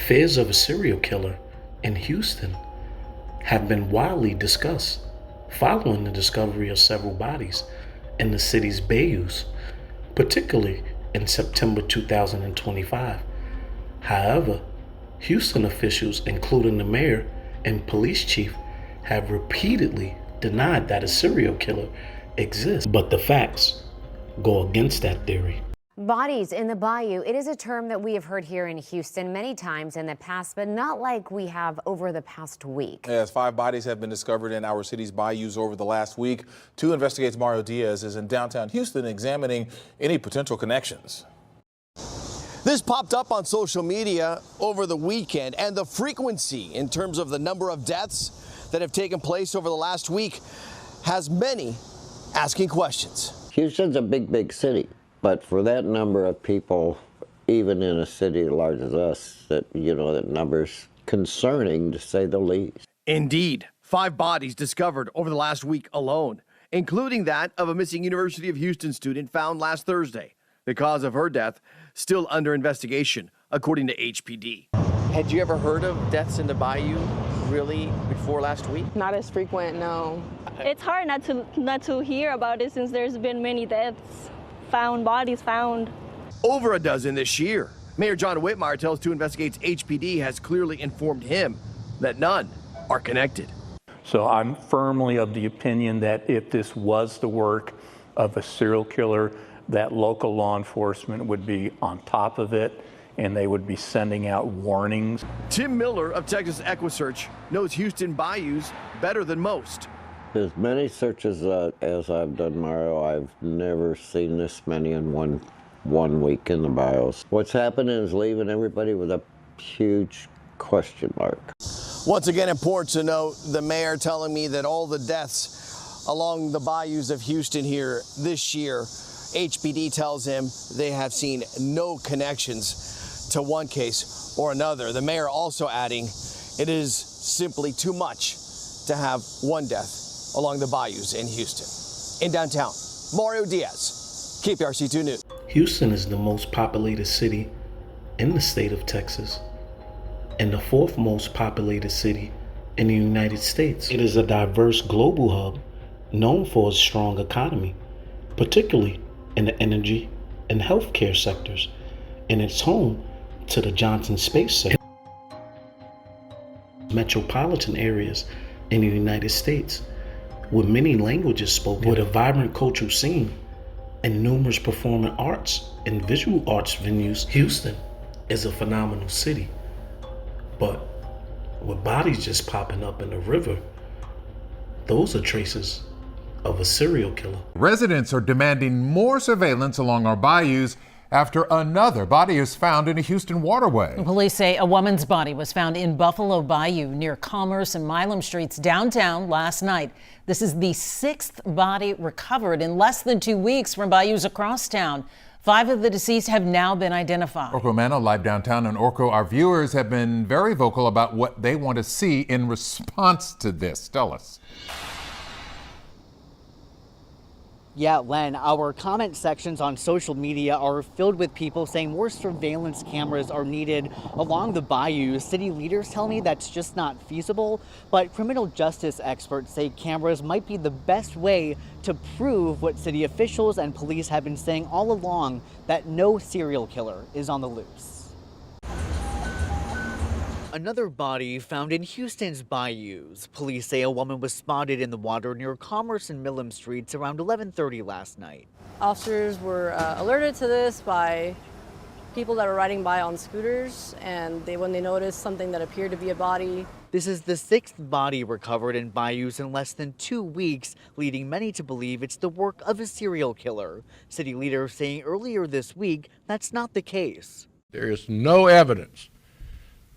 Fears of a serial killer in Houston have been widely discussed following the discovery of several bodies in the city's bayous, particularly in September 2025. However, Houston officials, including the mayor and police chief, have repeatedly denied that a serial killer exists, but the facts go against that theory. Bodies in the bayou, it is a term that we have heard here in Houston many times in the past, but not like we have over the past week. Yes, 5 bodies have been discovered in our city's bayous over the last week. 2 Investigates Mario Diaz is in downtown Houston examining any potential connections. This popped up on social media over the weekend, and the frequency in terms of the number of deaths that have taken place over the last week has many asking questions. Houston's a big city. But for that number of people, even in a city as large as us, that number's concerning to say the least. Indeed, 5 bodies discovered over the last week alone, including that of a missing University of Houston student found last Thursday. The cause of her death still under investigation, according to HPD. Had you ever heard of deaths in the bayou really before last week? Not as frequent, no. It's hard not to hear about it since there's been many deaths. Bodies found. Over a dozen this year. Mayor John Whitmire tells 2 Investigates HPD has clearly informed him that none are connected. So I'm firmly of the opinion that if this was the work of a serial killer, that local law enforcement would be on top of it and they would be sending out warnings. Tim Miller of Texas EquiSearch knows Houston bayous better than most. As many searches as I've done, Mario, I've never seen this many in one week in the bayous. What's happening is leaving everybody with a huge question mark. Once again, important to note, the mayor telling me that all the deaths along the bayous of Houston here this year, HPD tells him they have seen no connections to one case or another. The mayor also adding it is simply too much to have one death along the bayous in Houston. In downtown, Mario Diaz, KPRC2 News. Houston is the most populated city in the state of Texas and the 4th most populated city in the United States. It is a diverse global hub known for its strong economy, particularly in the energy and healthcare sectors, and it's home to the Johnson Space Center. Metropolitan areas in the United States, with many languages spoken, with a vibrant cultural scene and numerous performing arts and visual arts venues. Houston is a phenomenal city, but with bodies just popping up in the river, those are traces of a serial killer. Residents are demanding more surveillance along our bayous after another body is found in a Houston waterway. Police say a woman's body was found in Buffalo Bayou near Commerce and Milam Streets downtown last night. This is the 6th body recovered in less than 2 weeks from bayous across town. 5 of the deceased have now been identified. Orko Mano live downtown, and Orko, our viewers have been very vocal about what they want to see in response to this. Tell us. Yeah, Len, our comment sections on social media are filled with people saying more surveillance cameras are needed along the bayou. City leaders tell me that's just not feasible, but criminal justice experts say cameras might be the best way to prove what city officials and police have been saying all along, that no serial killer is on the loose. Another body found in Houston's bayous. Police say a woman was spotted in the water near Commerce and Milam Streets around 11:30 last night. Officers were alerted to this by people that were riding by on scooters, and when they noticed something that appeared to be a body. This is the 6th body recovered in bayous in less than 2 weeks, leading many to believe it's the work of a serial killer. City leaders saying earlier this week that's not the case. There is no evidence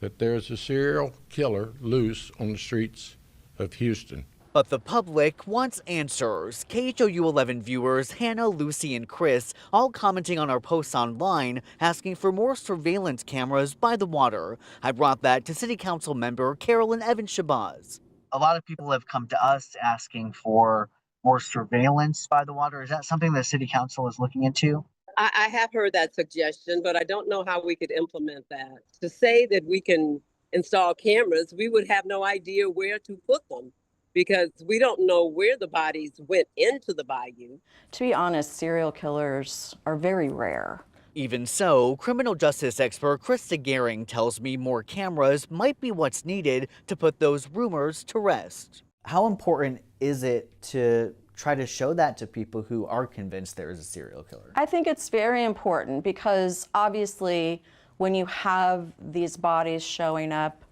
that there is a serial killer loose on the streets of Houston. But the public wants answers. KHOU 11 viewers Hannah, Lucy, and Chris all commenting on our posts online, asking for more surveillance cameras by the water. I brought that to City Council member Carolyn Evans-Shabazz. A lot of people have come to us asking for more surveillance by the water. Is that something the City Council is looking into? I have heard that suggestion, but I don't know how we could implement that. To say that we can install cameras, we would have no idea where to put them because we don't know where the bodies went into the bayou. To be honest, serial killers are very rare. Even so, criminal justice expert Krista Gehring tells me more cameras might be what's needed to put those rumors to rest. How important is it to try to show that to people who are convinced there is a serial killer? I think it's very important because obviously when you have these bodies showing up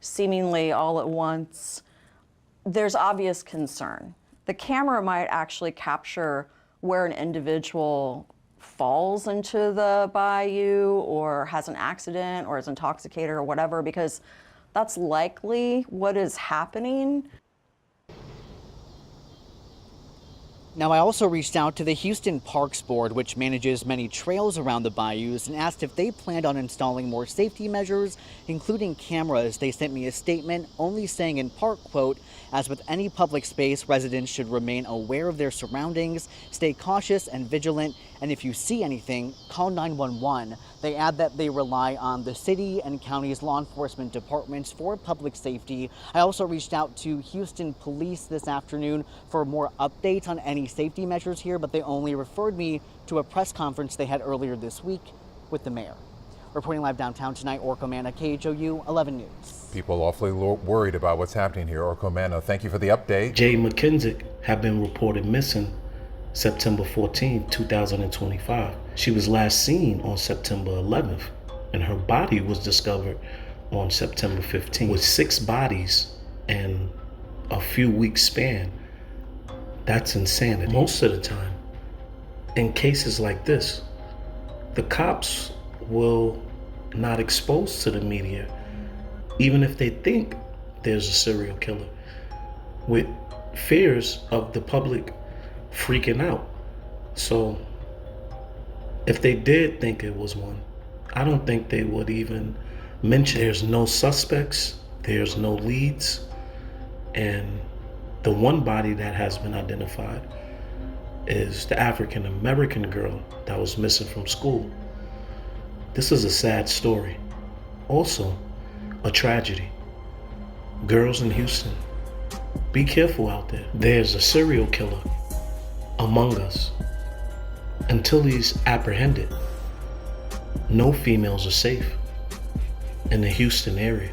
seemingly all at once, there's obvious concern. The camera might actually capture where an individual falls into the bayou or has an accident or is intoxicated or whatever, because that's likely what is happening. Now, I also reached out to the Houston Parks Board, which manages many trails around the bayous, and asked if they planned on installing more safety measures, including cameras. They sent me a statement only saying in part, quote, "As with any public space, residents should remain aware of their surroundings, stay cautious and vigilant, and if you see anything, call 911. They add that they rely on the city and county's law enforcement departments for public safety. I also reached out to Houston Police this afternoon for more updates on any safety measures here, but they only referred me to a press conference they had earlier this week with the mayor. Reporting live downtown tonight, Orko Manna, KHOU 11 News. People awfully worried about what's happening here. Orko Manna, thank you for the update. Jay McKenzie had been reported missing September 14, 2025. She was last seen on September 11th, and her body was discovered on September 15th. With 6 bodies in a few weeks span, that's insanity. Most of the time, in cases like this, the cops will not expose to the media, even if they think there's a serial killer, with fears of the public freaking out. So if they did think it was one, I don't think they would even mention. There's no suspects, there's no leads, and the one body that has been identified is the African American girl that was missing from school. This is a sad story. Also, a tragedy. Girls in Houston, be careful out there. There's a serial killer among us. Until he's apprehended, no females are safe in the Houston area.